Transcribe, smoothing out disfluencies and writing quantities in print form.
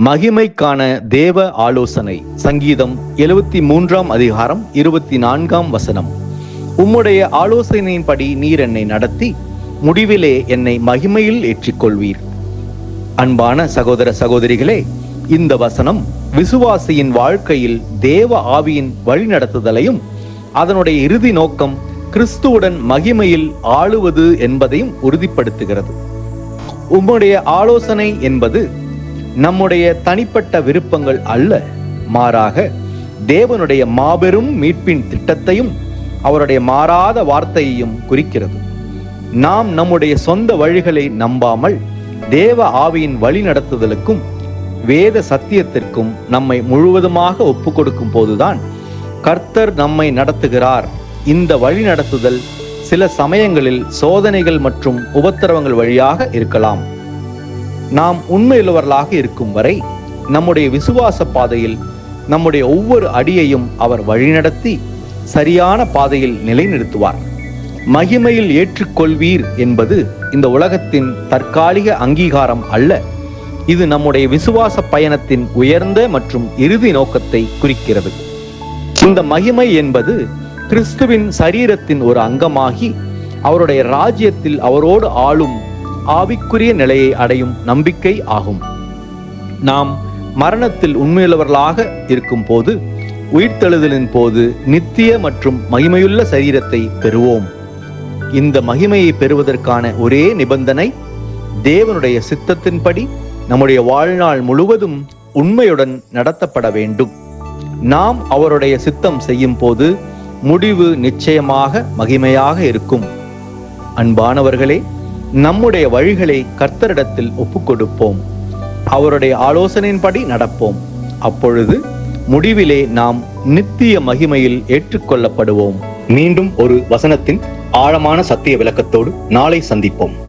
மகிமைக்கான தேவ ஆலோசனை. சங்கீதம் 73 அதிகாரம் 24 உம்முடைய ஆலோசனையின்படி நீர் என்னை நடத்தி முடிவிலே என்னை மகிமையில் ஏற்றிக்கொள்வீர். அன்பான சகோதர சகோதரிகளே, இந்த வசனம் விசுவாசியின் வாழ்க்கையில் தேவ ஆவியின் வழிநடத்துதலையும் அதனுடைய இறுதி நோக்கம் கிறிஸ்துவுடன் மகிமையில் ஆளுவது என்பதையும் உறுதிப்படுத்துகிறது. உம்முடைய ஆலோசனை என்பது நம்முடைய தனிப்பட்ட விருப்பங்கள் அல்ல, மாறாக தேவனுடைய மாபெரும் மீட்பின் திட்டத்தையும் அவருடைய மாறாத வார்த்தையையும் குறிக்கிறது. நாம் நம்முடைய சொந்த வழிகளை நம்பாமல் தேவ ஆவியின் வழி நடத்துதலுக்கும் வேத சத்தியத்திற்கும் நம்மை முழுவதுமாக ஒப்பு கொடுக்கும் போதுதான் கர்த்தர் நம்மை நடத்துகிறார். இந்த வழி நடத்துதல் சில சமயங்களில் சோதனைகள் மற்றும் உபத்திரவங்கள் வழியாக இருக்கலாம். நாம் உண்மையுள்ளவர்களாக இருக்கும் வரை நம்முடைய விசுவாச பாதையில் நம்முடைய ஒவ்வொரு அடியையும் அவர் வழிநடத்தி சரியான பாதையில் நிலைநிறுத்துவார். மகிமையில் ஏற்றுக்கொள்வீர் என்பது இந்த உலகத்தின் தற்காலிக அங்கீகாரம் அல்ல. இது நம்முடைய விசுவாச பயணத்தின் உயர்ந்த மற்றும் இறுதி நோக்கத்தை குறிக்கிறது. இந்த மகிமை என்பது கிறிஸ்துவின் சரீரத்தின் ஒரு அங்கமாகி அவருடைய ராஜ்யத்தில் அவரோடு ஆளும் ஆவிக்குரிய நிலையை அடையும் நம்பிக்கை ஆகும். நாம் மரணத்தில் உண்மையுள்ளவர்களாக இருக்கும் போது உயிர்த்தெழுதலின் போது நித்திய மற்றும் மகிமையுள்ள சரீரத்தை பெறுவோம். இந்த மகிமையை பெறுவதற்கான ஒரே நிபந்தனை தேவனுடைய சித்தத்தின்படி நம்முடைய வாழ்நாள் முழுவதும் உண்மையுடன் நடத்தப்பட வேண்டும். நாம் அவருடைய சித்தம் செய்யும் போது முடிவு நிச்சயமாக மகிமையாக இருக்கும். அன்பானவர்களே, நம்முடைய வழிகளை கர்த்தரிடத்தில் ஒப்புக் கொடுப்போம். அவருடைய ஆலோசனையின்படி நடப்போம். அப்பொழுது முடிவிலே நாம் நித்திய மகிமையில் ஏற்றுக்கொள்ளப்படுவோம். மீண்டும் ஒரு வசனத்தின் ஆழமான சத்திய விளக்கத்தோடு நாளை சந்திப்போம்.